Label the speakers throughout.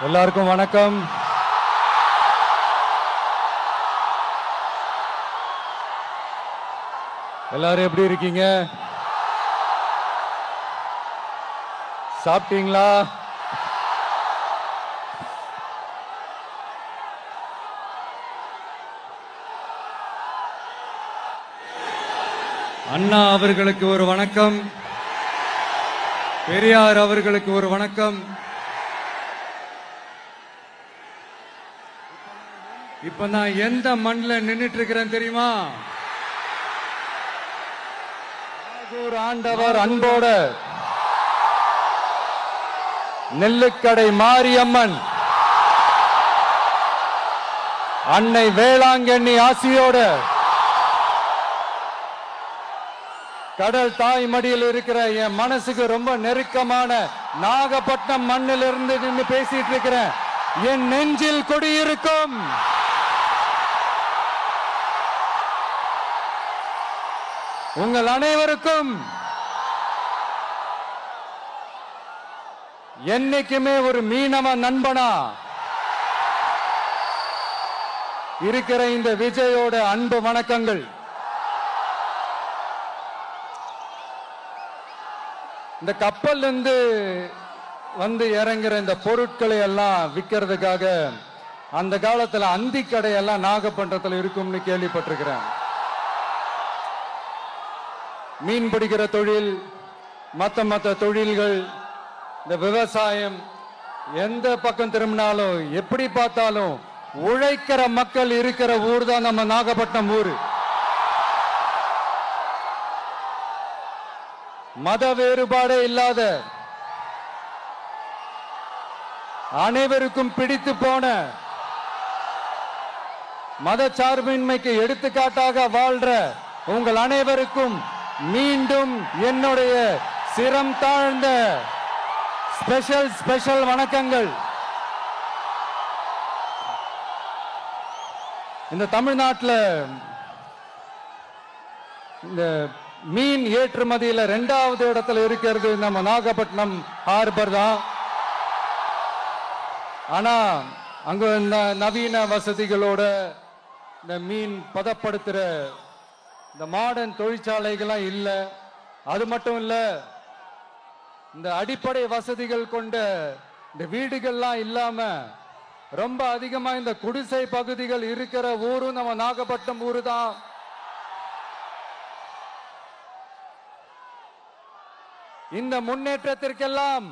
Speaker 1: எல்லாருக்கும் வணக்கம். எல்லாரும் எப்படி இருக்கீங்க? சாப்பிட்டீங்களா? அண்ணா அவர்களுக்கு ஒரு வணக்கம், பெரியார் அவர்களுக்கு ஒரு வணக்கம். இப்ப நான் எந்த மண்ணில் நின்னுட்டு இருக்கிறேன் தெரியுமா? ஆண்டவர் அன்போட நெல்லுக்கடை மாரியம்மன் அன்னை வேளாங்கண்ணி ஆசியோட கடல் தாய் மடியில் இருக்கிற என் மனசுக்கு ரொம்ப நெருக்கமான நாகப்பட்டினம் மண்ணில் இருந்து நின்று பேசிட்டு இருக்கிறேன். என் நெஞ்சில் கொடியிருக்கும் உங்கள் அனைவருக்கும் என்னைக்குமே ஒரு மீனவ நண்பனா இருக்கிற இந்த விஜயோட அன்பு வணக்கங்கள். இந்த கப்பல் இருந்து வந்து இறங்குற இந்த பொருட்களை எல்லாம் விற்கிறதுக்காக அந்த காலத்துல அந்தி கடையெல்லாம் நாகப்பட்டினத்தில் இருக்கும்னு கேள்விப்பட்டிருக்கிறேன். மீன் பிடிக்கிற தொழில், மற்ற தொழில்கள், இந்த விவசாயம், எந்த பக்கம் திரும்பினாலும் எப்படி பார்த்தாலும் உழைக்கிற மக்கள் இருக்கிற ஊர் தான் நம்ம நாகப்பட்டினம் ஊர். மத வேறுபாடே இல்லாத, அனைவருக்கும் பிடித்து போன, மத சார்பின்மைக்கு எடுத்துக்காட்டாக வாழ்ற உங்கள் அனைவருக்கும் மீண்டும் என்னுடைய சிரம் தாழ்ந்த ஸ்பெஷல் வணக்கங்கள். இந்த தமிழ்நாட்டில் இந்த மீன் ஏற்றுமதியில் 2வது இடத்துல இருக்கிறது நம்ம நாகப்பட்டினம் ஹார்பர் தான். ஆனா அங்க நவீன வசதிகளோட இந்த மீன் பதப்படுத்துற இந்த மாடர்ன் தொழிற்சாலைகள்லாம் இல்ல. அது மட்டும் இல்ல, இந்த அடிப்படை வசதிகள் கொண்ட இந்த வீடுகள்லாம் இல்லாம ரொம்ப அதிகமா இந்த குடிசை பகுதிகள் இருக்கிற ஊரும் நம்ம நாகப்பட்டினம் ஊரு தான். இந்த முன்னேற்றத்திற்கெல்லாம்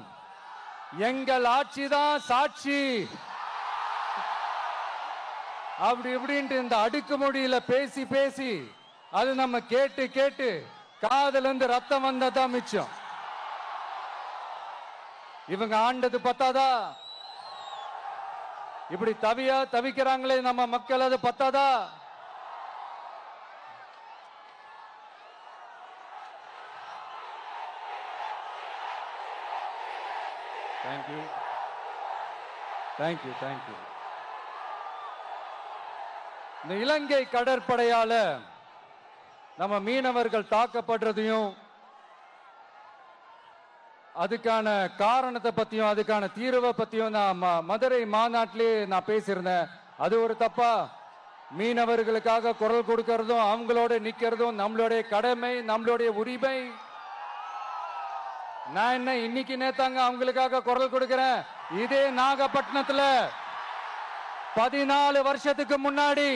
Speaker 1: எங்கள் ஆட்சிதான் சாட்சி. அப்படி இப்படின்ட்டு இந்த அடுக்குமொழியில பேசி பேசி அது நம்ம கேட்டு கேட்டு காதுல இருந்து ரத்தம் வந்ததான் மிச்சம். இவங்க ஆண்டது பத்தாதா? இப்படி தவிக்கிறாங்களே நம்ம மக்கள், அது பத்தாதா? தேங்க்யூ. இந்த இலங்கை கடற்படையால நம்ம மீனவர்கள் தாக்கப்படுறதையும் அதுக்கான காரணத்தை பத்தியும் அதுக்கான தீர்வை பத்தியும் நான் மதுரை மாநாட்டிலே நான் பேசியிருந்தேன். அது ஒரு தப்பா? மீனவர்களுக்காக குரல் கொடுக்கறதும் அவங்களோட நிக்கிறதும் நம்மளுடைய கடமை, நம்மளுடைய உரிமை. நான் என்ன இன்னைக்கு நேத்தாங்க அவங்களுக்காக குரல் கொடுக்கிறேன். இதே நாகப்பட்டினத்துல 14 வருஷத்துக்கு முன்னாடி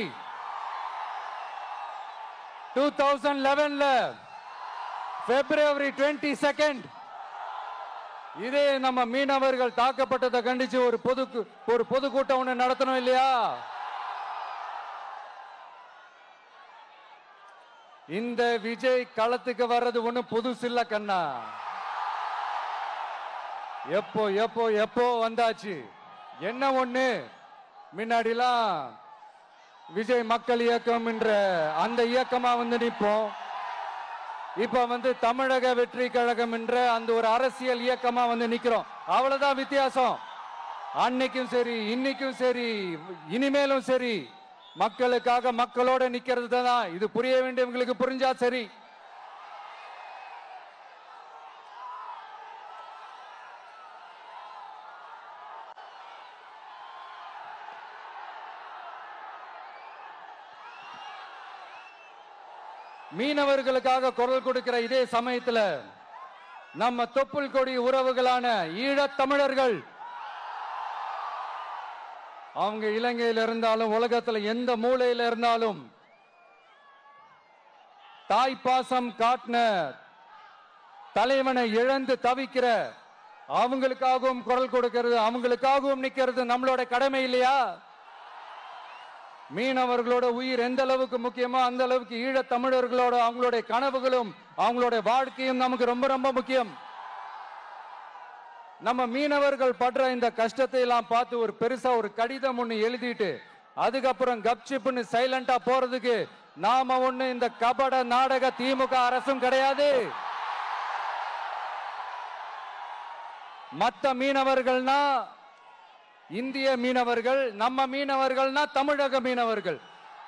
Speaker 1: 2011 February 22 இதே நம்ம மீனவர்கள் தாக்கப்பட்டதை கண்டிச்சு ஒரு பொதுக்கூட்டம் ஒண்ணு நடத்தணும் இல்லையா? இந்த விஜய் களத்துக்கு வர்றது ஒண்ணு புதுசு இல்ல கண்ணா. எப்போ வந்தாச்சு. என்ன ஒண்ணு, முன்னாடிலாம் விஜய் மக்கள் இயக்கம் என்ற அந்த இயக்கமா வந்து நிற்போம். இப்ப தமிழக வெற்றி கழகம் என்ற அந்த ஒரு அரசியல் இயக்கமா வந்து நிக்கிறோம். அவ்வளவுதான் வித்தியாசம். அன்னைக்கும் சரி, இன்னைக்கும் சரி, இனிமேலும் சரி, மக்களுக்காக மக்களோட நிக்கிறது தான். இது புரிய வேண்டியவங்களுக்கு புரிஞ்சா சரி. மீனவர்களுக்காக குரல் கொடுக்கிற இதே சமயத்துல நம்ம தொப்புள் கொடி உறவுகளான ஈழத் தமிழர்கள் அவங்க இலங்கையில் இருந்தாலும் உலகத்துல எந்த மூலையில இருந்தாலும் தாய் பாசம் காட்டின தலைவனை இழந்து தவிக்கிற அவங்களுக்காகவும் குரல் கொடுக்கிறது, அவங்களுக்காகவும் நிக்கிறது நம்மளோட கடமை இல்லையா? மீனவர்களோட உயிர் எந்த அளவுக்கு முக்கியமோ அந்த அளவுக்கு ஈழத் தமிழர்களோட அவங்களுடைய கனவுகளும் அவங்களுடைய வாழ்க்கையும் நமக்கு ரொம்ப ரொம்ப முக்கியம். நம்ம மீனவர்கள் படுற இந்த கஷ்டத்தை எல்லாம் பார்த்து ஒரு பெருசா ஒரு கடிதம் ஒண்ணு எழுதிட்டு அதுக்கப்புறம் கப்சிப்னு சைலண்டா போறதுக்கு நாம ஒண்ணு இந்த கபட நாடக திமுக அரசும் கிடையாது. மத்த மீனவர்கள்னா இந்திய மீனவர்கள், நம்ம மீனவர்கள்னா தமிழக மீனவர்கள்.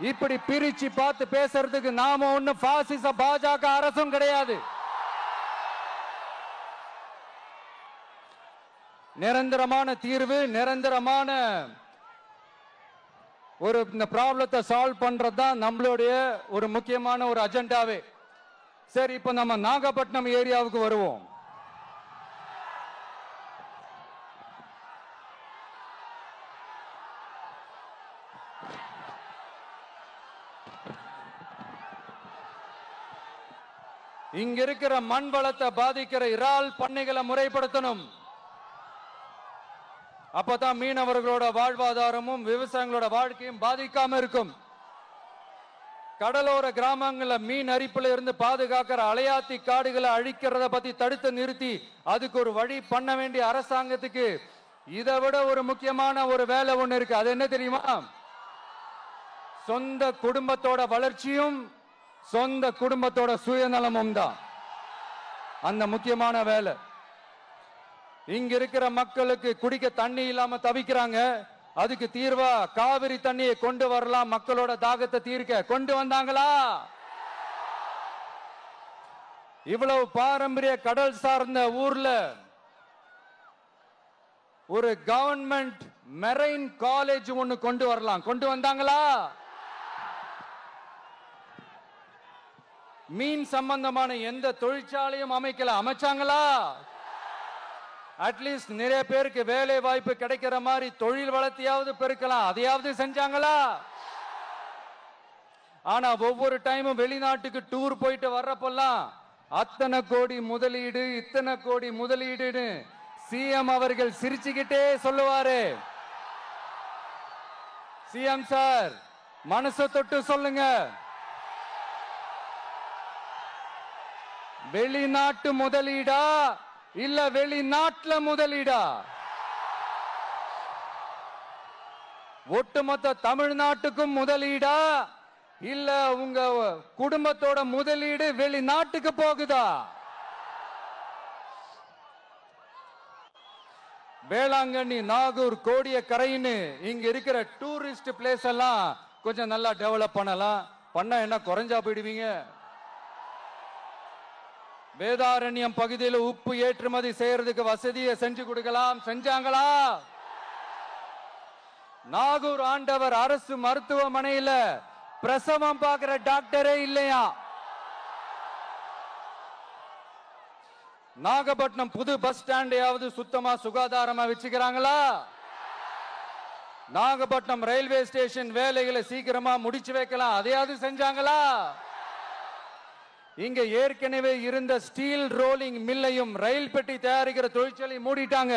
Speaker 1: இப்படி பிரிச்சு பார்த்து பேசுறதுக்கு நாம ஒண்ணு பாசிச பாஜக அரசும் கிடையாது. நிரந்தரமான தீர்வு, நிரந்தரமான ஒரு இந்த ப்ராப்ளத்தை சால்வ் பண்றதுதான் நம்மளுடைய ஒரு முக்கியமான ஒரு அஜெண்டாவே. சரி, இப்ப நம்ம நாகப்பட்டினம் ஏரியாவுக்கு வருவோம். இங்க இருக்கிற மண் வளத்தை பாதிக்கிற இறால் பண்ணைகளை முறைப்படுத்தணும். அப்பதான் மீனவர்களோட வாழ்வாதாரமும் விவசாயிகளோட வாழ்க்கையும் பாதிக்காம இருக்கும். கடலோர கிராமங்கள மீன் அரிப்புல இருந்து பாதுகாக்கிற அலையாத்தி காடுகளை அழிக்கிறத பத்தி தடுத்து நிறுத்தி அதுக்கு ஒரு வழி பண்ண வேண்டிய அரசாங்கத்துக்கு இதை விட ஒரு முக்கியமான ஒரு வேலை ஒண்ணு இருக்கு. அது என்ன தெரியுமா? சொந்த குடும்பத்தோட வளர்ச்சியும் சொந்த குடும்பத்தோட சுயநலமும் தான் அந்த முக்கியமான வேலை. இங்க இருக்கிற மக்களுக்கு குடிக்க தண்ணி இல்லாம தவிக்கிறாங்க. அதுக்கு தீர்வா காவிரி தண்ணியை கொண்டு வரலாம், மக்களோட தாகத்தை தீர்க்க. கொண்டு வந்தாங்களா? இவ்வளவு பாரம்பரிய கடல் சார்ந்த ஊர்ல ஒரு கவர்மெண்ட் மெரைன் காலேஜ் ஒண்ணு கொண்டு வரலாம். கொண்டு வந்தாங்களா? மீன் சம்பந்தமான எந்த தொழிற்சாலையும் அமைக்கல. அமைச்சாங்களா? அட்லீஸ்ட் நிறைய பேருக்கு வேலை வாய்ப்பு கிடைக்கிற மாதிரி தொழில் வளர்த்தியாவது பெருக்கலாம். அதையாவது செஞ்சாங்களா? ஆனா ஒவ்வொரு டைமும் வெளிநாட்டுக்கு டூர் போயிட்டு வர்றப்பெல்லாம் அத்தனை கோடி முதலீடு, இத்தனை கோடி முதலீடுன்னு சிஎம் அவர்கள் சிரிச்சுக்கிட்டே சொல்லுவாரு. சிஎம் சார், மனசை தொட்டு சொல்லுங்க, வெளிநாட்டு முதலீடா இல்ல வெளிநாட்டுல முதலீடா? ஒட்டுமொத்த தமிழ்நாட்டுக்கும் முதலீடா இல்ல உங்க குடும்பத்தோட முதலீடு வெளிநாட்டுக்கு போகுதா? வேளாங்கண்ணி, நாகூர், கோடியக்கரைன்னு இங்க இருக்கிற டூரிஸ்ட் பிளேஸ் எல்லாம் கொஞ்சம் நல்லா டெவலப் பண்ணலாம். பண்ண என்ன குறைஞ்சா போயிடுவீங்க? வேதாரண்யம் பகுதியில் உப்பு ஏற்றுமதி செய்யறதுக்கு வசதியை செஞ்சு கொடுக்கலாம். செஞ்சாங்களா? நாகூர் ஆண்டவர் அரசு மருத்துவமனையில பிரசவம் பார்க்கிற டாக்டரே இல்லையா? நாகப்பட்டினம் புது பஸ் ஸ்டாண்டையாவது சுத்தமா சுகாதாரமா வச்சுக்கிறாங்களா? நாகப்பட்டினம் ரயில்வே ஸ்டேஷன் வேலைகளை சீக்கிரமா முடிச்சு வைக்கலாம். அதையாவது செஞ்சாங்களா? இங்க ஏற்கனவே இருந்த ஸ்டீல் ரோலிங் மில்லையும் ரயில் பெட்டி தயாரிக்கிற தொழிற்சாலை மூடிட்டாங்க.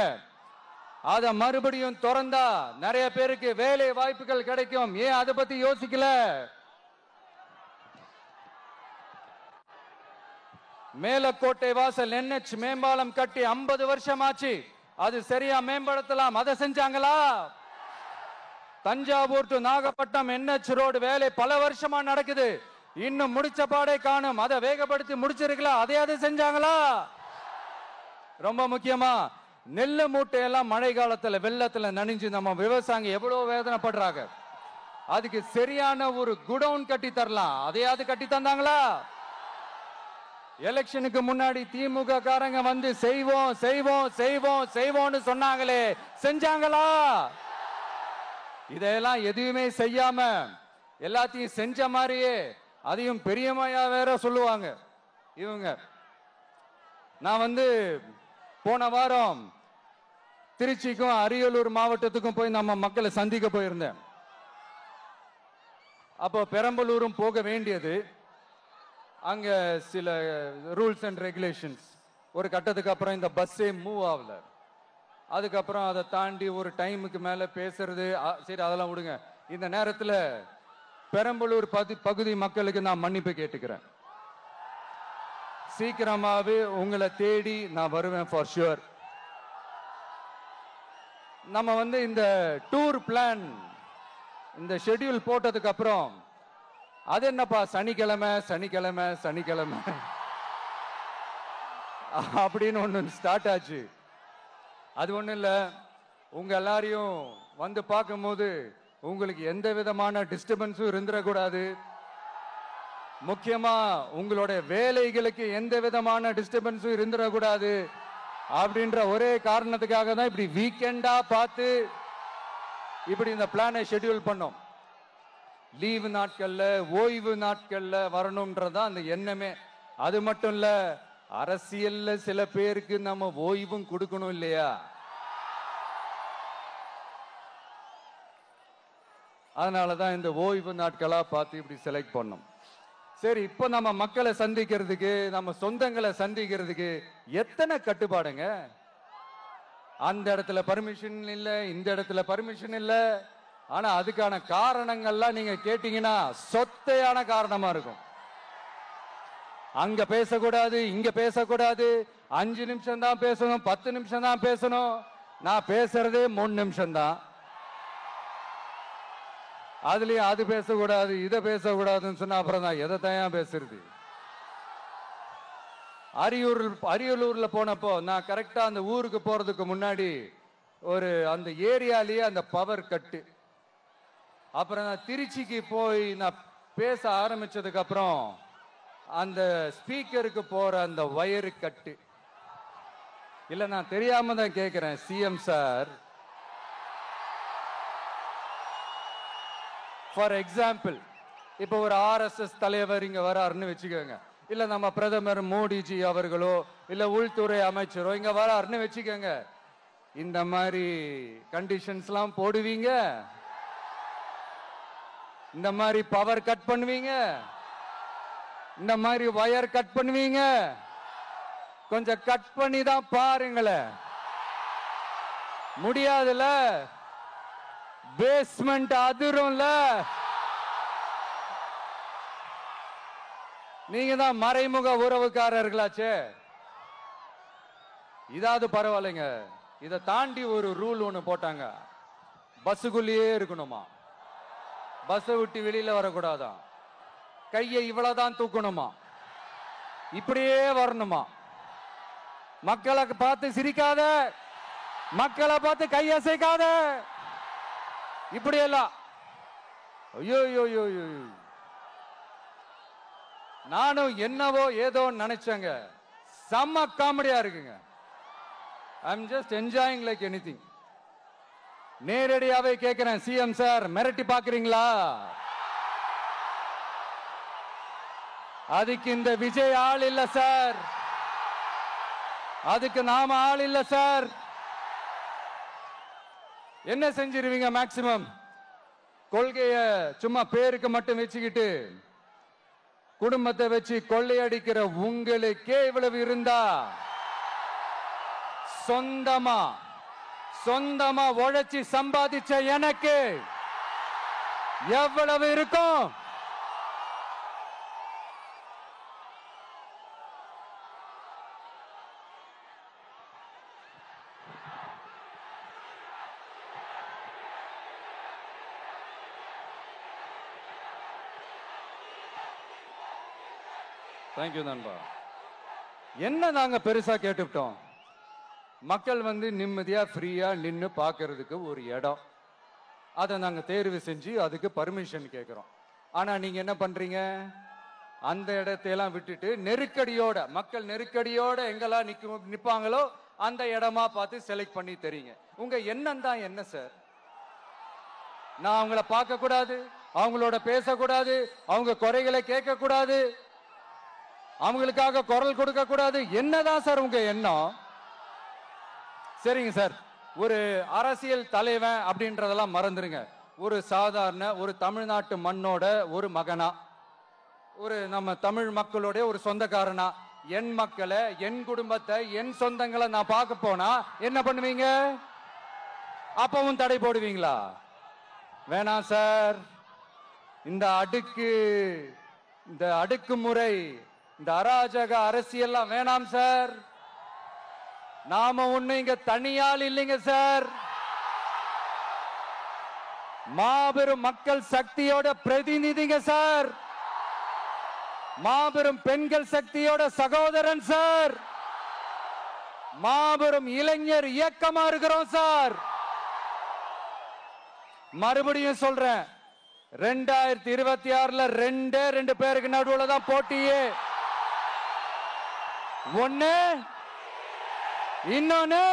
Speaker 1: அத மறுபடியும் திறந்தா நிறைய பேருக்கு வேலை வாய்ப்புகள் கிடைக்கும். ஏன் அதை பத்தி யோசிக்கல? மேலக்கோட்டை வாசல் NH மேம்பாலம் கட்டி 50 வருஷம் ஆச்சு. அது சரியா மேம்படுத்தலாம். அதை செஞ்சாங்களா? Thanjavur to Nagapattinam NH road வேலை பல வருஷமா நடக்குது. இன்னும் முடிச்ச பாடே காணும். அதை வேகப்படுத்தி முடிச்சிருக்கலாம். அதையாவது செஞ்சாங்களா? ரொம்ப முக்கியமா நெல்லு மூட்டையெல்லாம் மழை காலத்துல வெள்ளத்துல நனைஞ்சு நம்ம விவசாயிங்க எவ்வளவு வேதனைப்படுறாங்க. அதுக்கு சரியான ஒரு குடவுன் கட்டி தரலாம். அதையாவது கட்டி தந்தாங்களா? எலெக்ஷனுக்கு முன்னாடி திமுக காரங்க வந்து செய்வோம் செய்வோம் செய்வோம் செய்வோம்னு சொன்னாங்களே, செஞ்சாங்களா? இதெல்லாம் எதுவுமே செய்யாம எல்லாத்தையும் செஞ்ச மாதிரியே அதையும் பெரியமையா வேற சொல்லுவாங்க இவங்க. நான் போன வாரம் திருச்சிக்கும் அரியலூர் மாவட்டத்துக்கும் போய் நம்ம மக்களை சந்திக்க போயிருந்தேன். அப்போ பெரம்பலூரும் போக வேண்டியது. அங்க சில ரூல்ஸ் அண்ட் ரெகுலேஷன்ஸ், ஒரு கட்டத்துக்கு அப்புறம் இந்த பஸ்ஸே மூவ் ஆகல. அதுக்கப்புறம் அதை தாண்டி ஒரு டைமுக்கு மேல பேசுறது, சரி அதெல்லாம் விடுங்க. இந்த நேரத்தில் பெரம்பலூர் பகுதி மக்களுக்கு நான் மன்னிப்பு கேட்டுக்கிறேன். சீக்கிரமாவே உங்களை தேடி நான் வருவேன் ஃபார் ஷுர். நம்ம இந்த டூர் பிளான், இந்த ஷெட்யூல் போட்டதுக்கு அப்புறம் அது என்னப்பா சனிக்கிழமை சனிக்கிழமை சனிக்கிழமை அப்படின்னு ஒன்று ஸ்டார்ட் ஆச்சு. அது ஒன்றும் இல்லை, உங்க எல்லாரையும் பார்க்கும்போது உங்களுக்கு எந்த விதமான டிஸ்டர்பன்ஸும் இருந்துடக்கூடாது. முக்கியமா உங்களுடைய வேலைகளுக்கு எந்த விதமான டிஸ்டர்பன்ஸும் இருந்துடக்கூடாது அப்படின்ற ஒரே காரணத்துக்காக தான் இப்படி வீக்கெண்டா பார்த்து இப்படி இந்த பிளானை ஷெட்யூல் பண்ணோம். லீவு நாட்கள்ல, ஓய்வு நாட்கள்ல வரணும்ன்றதான் அந்த எண்ணமே. அது மட்டும் இல்ல, அரசியல்ல சில பேருக்கு நம்ம ஓய்வும் கொடுக்கணும் இல்லையா? அதனாலதான் இந்த ஓய்வு நாட்களா பார்த்து இப்படி செலக்ட் பண்ணோம். சரி, இப்போ நம்ம மக்களை சந்திக்கிறதுக்கு, நம்ம சொந்தங்களை சந்திக்கிறதுக்கு எத்தனை கட்டுப்பாடுங்க. அந்த இடத்துல பர்மிஷன் இல்ல, இந்த இடத்துல பர்மிஷன் இல்ல. ஆனா அதுக்கான காரணங்கள்லாம் நீங்க கேட்டீங்கன்னா சொத்தையான காரணமா இருக்கும். அங்க பேசக்கூடாது, இங்க பேசக்கூடாது, 5 நிமிஷம் தான் பேசணும், 10 நிமிஷம் தான் பேசணும். நான் பேசுறதே 3 நிமிஷம் தான். அதுலயும் அது பேசக்கூடாது, இதை பேசக்கூடாதுன்னு சொன்னா அப்புறம் நான் எதை தான் பேசுறது? அரியலூர்ல போனப்போ நான் கரெக்டா அந்த ஊருக்கு போறதுக்கு முன்னாடி அந்த ஏரியாலேயே அந்த பவர் கட்டு. அப்புறம் நான் திருச்சிக்கு போய் நான் பேச ஆரம்பிச்சதுக்கு அப்புறம் அந்த ஸ்பீக்கருக்கு போற அந்த வயரு கட்டு. இல்ல, நான் தெரியாம தான் கேட்கிறேன் சிஎம் சார். ஃபார் எக்ஸாம்பிள், இப்ப ஒரு ஆர்எஸ்எஸ் தலைவர் இங்க வராருன்னு வச்சுக்கோங்க, இல்ல நம்ம பிரதமர் மோடிஜி அவர்களோ இல்ல உள்துறை அமைச்சரோ இங்க வராருன்னு வச்சுக்கோங்க. இந்த மாதிரி கண்டிஷன்ஸ் எல்லாம் போடுவீங்க, இந்த மாதிரி பவர் கட் பண்ணுவீங்க, இந்த மாதிரி வயர் கட் பண்ணுவீங்க. கொஞ்சம் கட் பண்ணி தான் பாருங்களேன். முடியாதுல, பேஸ்மெண்ட் அதிரும்ல. நீங்க தான் மறைமுக உறவுக்காரர்களாச்சே. இதாவது பரவாயில்லைங்க. இதை தாண்டி ஒரு ரூல் ஒண்ணு போட்டாங்க, பஸ்ஸுக்குள்ளேயே இருக்கணுமா, பஸ்ஸை விட்டு வெளியில வரக்கூடாதான், கையை இவ்வளவுதான் தூக்கணுமா, இப்படியே வரணுமா, மக்களை பார்த்து சிரிக்காத, மக்களை பார்த்து கையசைக்காத, இப்படியெல்லாம். ஐயோ ஐயோ, நானும் என்னவோ ஏதோ நினைச்சேங்க. செம்ம காமெடியா இருக்குங்க. I'm just enjoying like anything. நேரடியாவே கேட்கிறேன், சிஎம் சார் மிரட்டி பாக்குறீங்களா? அதுக்கு இந்த விஜய் ஆள் இல்ல சார், அதுக்கு நாம ஆள் இல்ல சார். என்ன செஞ்சிருவீங்க? மேக்சிமம் கொள்கைய சும்மா பேருக்கு மட்டும் வச்சுக்கிட்டு குடும்பத்தை வச்சு கொள்ளையடிக்கிற உங்களுக்கே இவ்வளவு இருந்தா, சொந்தமா உழைச்சி சம்பாதிச்ச எனக்கு எவ்வளவு இருக்கும்? தேங்க்யூ நண்பா. என்ன நாங்க பெருசா கேட்டுட்டோம்? மக்கள் நிம்மதியா ஃப்ரீயா நின்று பார்க்கறதுக்கு ஒரு இடம், அதை நாங்க தேர்வு செஞ்சு அதுக்கு பர்மிஷன் கேட்கிறோம். ஆனா நீங்க என்ன பண்றீங்க? அந்த இடத்தையெல்லாம் விட்டுட்டு நெருக்கடியோட, மக்கள் நெருக்கடியோட எங்கெல்லாம் நிப்பாங்களோ அந்த இடமா பார்த்து செலக்ட் பண்ணி தரீங்க. உங்க எண்ணம் தான் என்ன சார்? நான் அவங்கள பார்க்க கூடாது, அவங்களோட பேசக்கூடாது, அவங்க குறைகளை கேட்க கூடாது, அவங்களுக்காக குரல் கொடுக்க கூடாது. என்னதான் சார் உங்க எண்ணம்? சரிங்க சார், ஒரு அரசியல் தலைவன் அப்படின்றதெல்லாம் மறந்துருங்க. ஒரு சாதாரண ஒரு தமிழ்நாட்டு மண்ணோட ஒரு மகனா, ஒரு நம்ம தமிழ் மக்களுடைய ஒரு சொந்தக்காரனா, என் மக்களை, என் குடும்பத்தை, என் சொந்தங்களை நான் பார்க்க போனா என்ன பண்ணுவீங்க? அப்பவும் தடை போடுவீங்களா? வேணாம் சார். இந்த அடுக்குமுறை, இந்த அராஜக அரசியல்லாம் வேணாம் சார். நாம ஒண்ணு இங்க தனியால் இல்லைங்க சார். மாபெரும் மக்கள் சக்தியோட பிரதிநிதிங்க சார். மாபெரும் பெண்கள் சக்தியோட சகோதரன் சார். மாபெரும் இளைஞர் இயக்கமா இருக்கிறோம் சார். மறுபடியும் சொல்றேன், 2026 ரெண்டு பேருக்கு நடுவுல தான் போட்டியே. ஒண்ணு இன்னொன்னு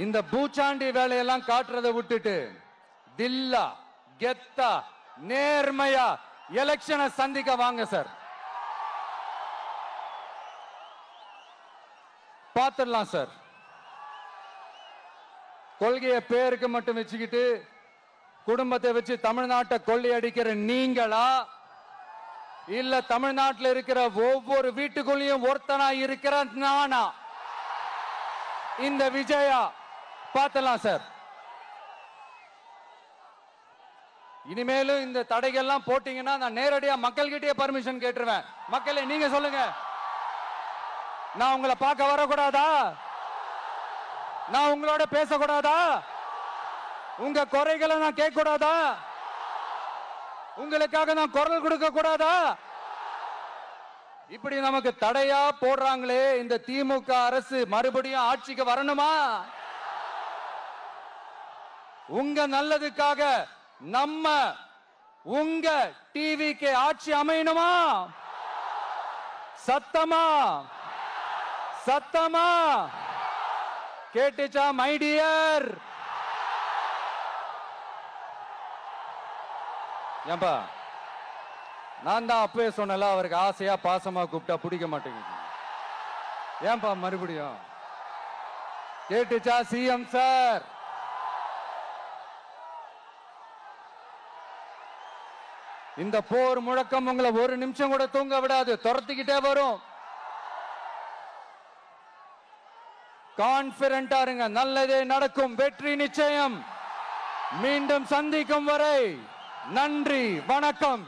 Speaker 1: இந்த பூச்சாண்டி வேலையெல்லாம் காட்டுறதை விட்டுட்டு தில்லா கெத்தா நேர்மையா எலெக்ஷனை சந்திக்க வாங்க சார். பார்த்துடலாம் சார். கொள்கையை பேருக்கு மட்டும் வச்சுக்கிட்டு குடும்பத்தை வச்சு தமிழ்நாட்டை கொள்ளையடிக்கிற நீங்களா, இல்ல தமிழ்நாட்டில் இருக்கிற ஒவ்வொரு வீட்டுக்குள்ளேயும் ஒருத்தனா இருக்கிற நானா, இந்த விஜயா? பார்த்துடலாம் சார். இனிமேலும் இந்த தடைகள்லாம் போட்டீங்கன்னா நான் நேரடியா மக்கள்கிட்டயே பர்மிஷன் கேட்டுருவேன். மக்களே நீங்க சொல்லுங்க, நான் உங்களை பார்க்க வரக்கூடாதா? நான் உங்களோட பேசக்கூடாதா? உங்க குறைகளை நான் கேட்க கூடாதா? உங்களுக்காக நான் குரல் கொடுக்க கூடாதா? இப்படி நமக்கு தடையா போடுறாங்களே, இந்த திமுக அரசு மறுபடியும் ஆட்சிக்கு வரணுமா? உங்க நல்லதுக்காக நம்ம உங்க டிவிக்கு ஆட்சி அமையணுமா? சத்தமா சத்தமா கேட்டுச்சா மை டியர்? ஏன்பா, நான் தான் அப்பவே சொன்னல, அவருக்கு ஆசையா பாசமா கூப்பிட்டா பிடிக்க மாட்டேங்குது. ஏன்பா மறுபடியும்? கேட்டுச்சா சிஎம் சார்? இந்த போர் முழக்கம் உங்களை ஒரு நிமிஷம் கூட தூங்க விடாது, துரத்திக்கிட்டே வரும். கான்பிடண்டா இருங்க, நல்லதே நடக்கும், வெற்றி நிச்சயம். மீண்டும் சந்திக்கும் வரை நன்றி, வணக்கம்.